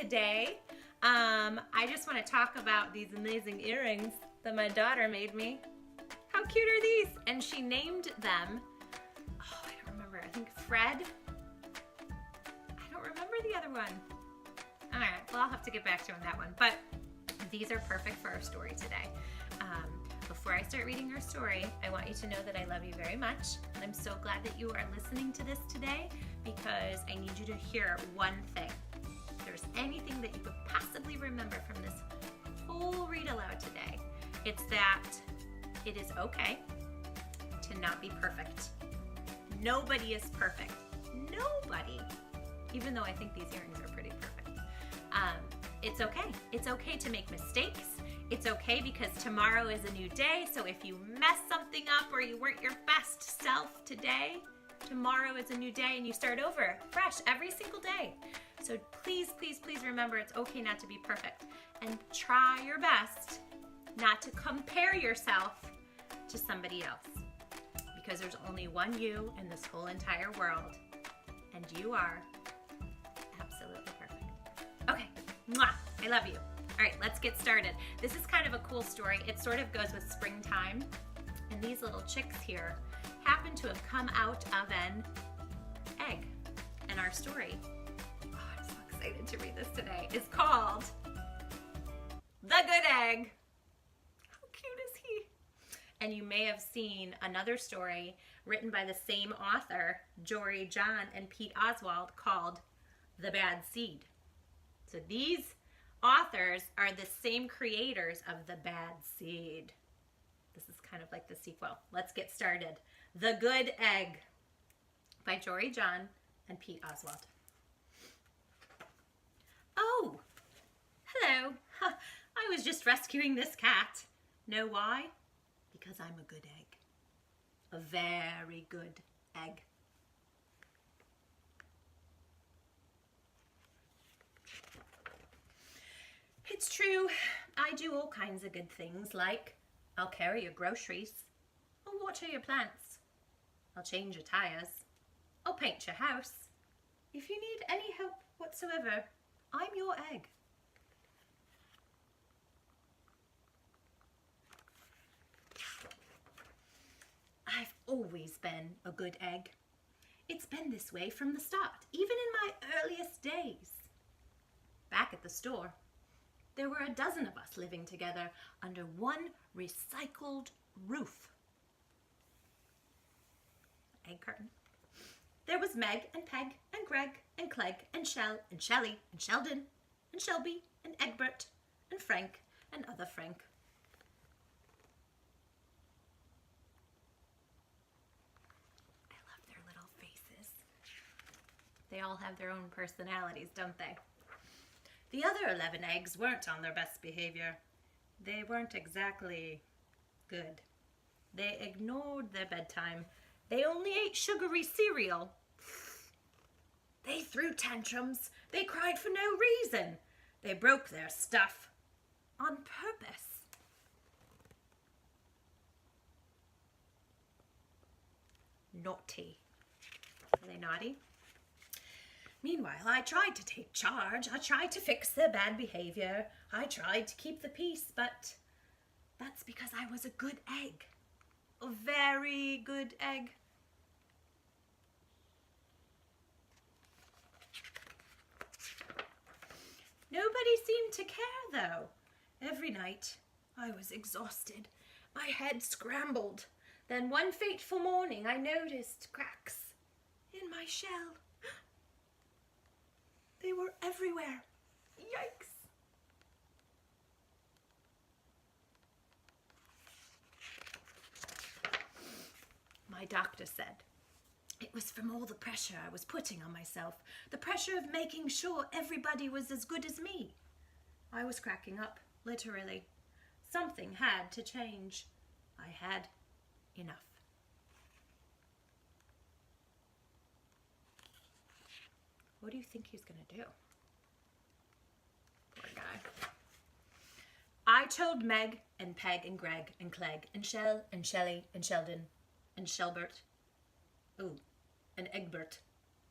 today. I just want to talk about these amazing earrings that my daughter made me. How cute are these? And she named them, oh, I don't remember, I think Fred. I don't remember the other one. All right, well, I'll have to get back to you on that one. But these are perfect for our story today. Before I start reading our story, I want you to know that I love you very much. And I'm so glad that you are listening to this today because I need you to hear one thing. If there's anything that you could possibly remember from this whole read aloud today, it's that it is okay to not be perfect. Nobody is perfect. Nobody. Even though I think these earrings are pretty perfect. It's okay. It's okay to make mistakes. It's okay because tomorrow is a new day. So if you mess something up or you weren't your best self today, tomorrow is a new day and you start over fresh every single day. So please, please, please remember it's okay not to be perfect and try your best not to compare yourself to somebody else because there's only one you in this whole entire world and you are absolutely perfect. Okay, mwah, I love you. All right, let's get started. This is kind of a cool story. It sort of goes with springtime. And these little chicks here happen to have come out of an egg. And our story, oh, I'm so excited to read this today, is called The Good Egg. How cute is he? And you may have seen another story written by the same author, Jory, John, and Pete Oswald, called The Bad Seed. So these authors are the same creators of The Bad Seed. This is kind of like the sequel. Let's get started. The Good Egg by Jory, John, and Pete Oswald. Oh, hello. I was just rescuing this cat. Know why? Because I'm a good egg. A very good egg. It's true, I do all kinds of good things, like I'll carry your groceries, I'll water your plants, I'll change your tires, I'll paint your house. If you need any help whatsoever, I'm your egg. I've always been a good egg. It's been this way from the start, even in my earliest days. Back at the store, there were a dozen of us living together under one recycled roof. Egg carton. There was Meg and Peg and Greg and Clegg and Shell and Shelley and Sheldon and Shelby and Egbert and Frank and other Frank. I love their little faces. They all have their own personalities, don't they? The other 11 eggs weren't on their best behavior. They weren't exactly good. They ignored their bedtime. They only ate sugary cereal. They threw tantrums. They cried for no reason. They broke their stuff on purpose. Naughty. Are they naughty? Meanwhile, I tried to take charge. I tried to fix their bad behavior. I tried to keep the peace, but that's because I was a good egg. A very good egg. Nobody seemed to care, though. Every night, I was exhausted. My head scrambled. Then one fateful morning, I noticed cracks in my shell. They were everywhere. Yikes. My doctor said it was from all the pressure I was putting on myself, the pressure of making sure everybody was as good as me. I was cracking up, literally. Something had to change. I had enough. What do you think he's going to do? Poor guy. I told Meg and Peg and Greg and Clegg and Shell and Shelley and Sheldon and Shelbert. Ooh, and Egbert.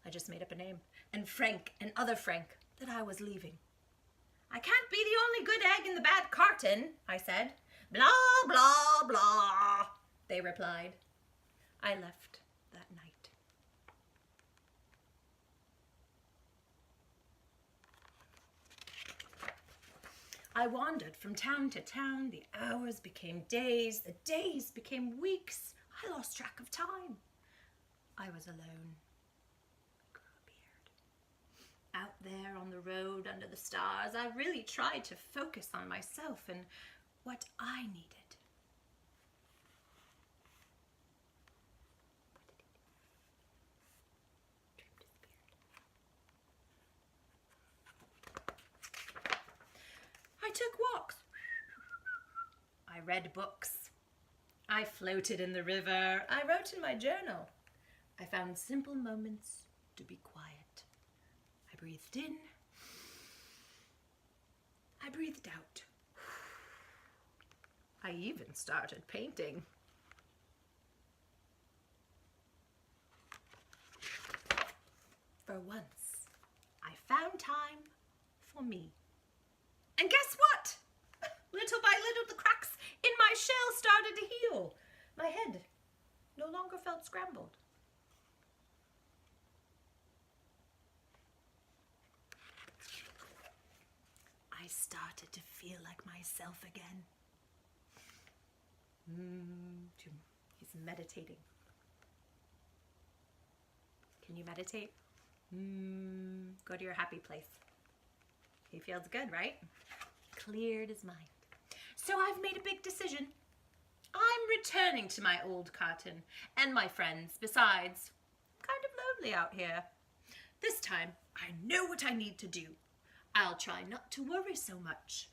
I just made up a name. And Frank and other Frank that I was leaving. I can't be the only good egg in the bad carton, I said. Blah, blah, blah, they replied. I left that night. I wandered from town to town. The hours became days. The days became weeks. I lost track of time. I was alone. I grew a beard. Out there on the road under the stars, I really tried to focus on myself and what I needed. I took walks. I read books. I floated in the river. I wrote in my journal. I found simple moments to be quiet. I breathed in. I breathed out. I even started painting. For once, I found time for me. And guess what? Little by little, the cracks in my shell started to heal. My head no longer felt scrambled. I started to feel like myself again. He's meditating. Can you meditate? Go to your happy place. He feels good, right? Cleared his mind. So I've made a big decision. I'm returning to my old carton and my friends. Besides, kind of lonely out here. This time, I know what I need to do. I'll try not to worry so much.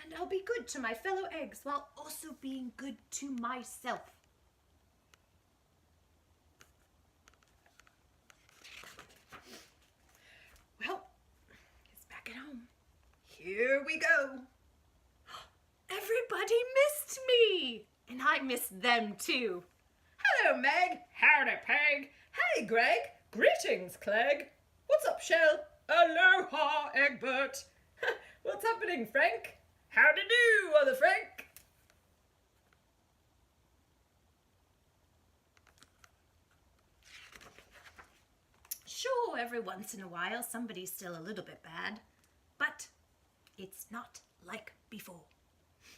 And I'll be good to my fellow eggs while also being good to myself. Well, he's back at home. Here we go. Everybody missed me, and I missed them too. Hello, Meg. Howdy, Peg. Hey, Greg. Greetings, Clegg. What's up, Shell? Aloha, Egbert. What's happening, Frank? Howdy do, other Frank. Sure, every once in a while, somebody's still a little bit bad, but it's not like before.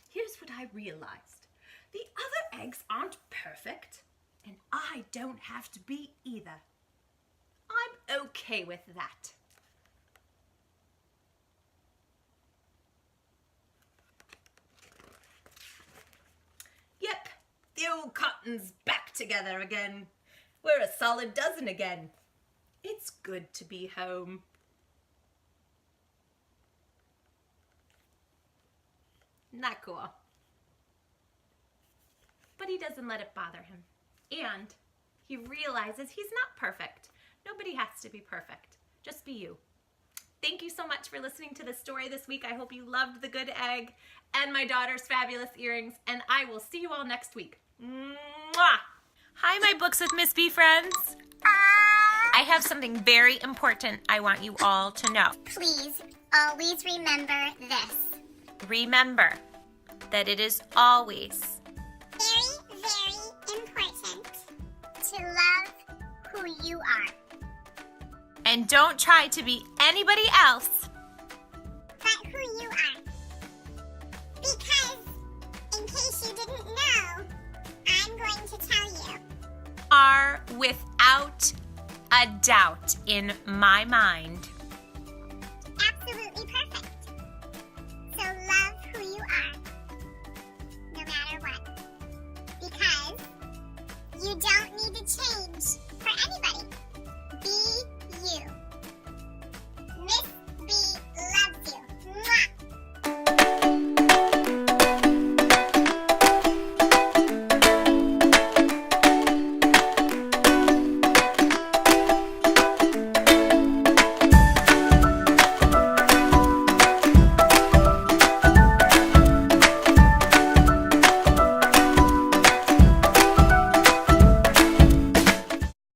Here's what I realized. The other eggs aren't perfect, and I don't have to be either. I'm okay with that. Yep, the old cotton's back together again. We're a solid dozen again. It's good to be home. Not cool. But he doesn't let it bother him. And he realizes he's not perfect. Nobody has to be perfect. Just be you. Thank you so much for listening to the story this week. I hope you loved the good egg and my daughter's fabulous earrings. And I will see you all next week. Mwah! Hi, my Books with Miss B friends. I have something very important I want you all to know. Please, always remember this. Remember that it is always very, very important to love who you are. and don't try to be anybody else but who you are. Because, in case you didn't know, I'm going to tell you. are without a doubt in my mind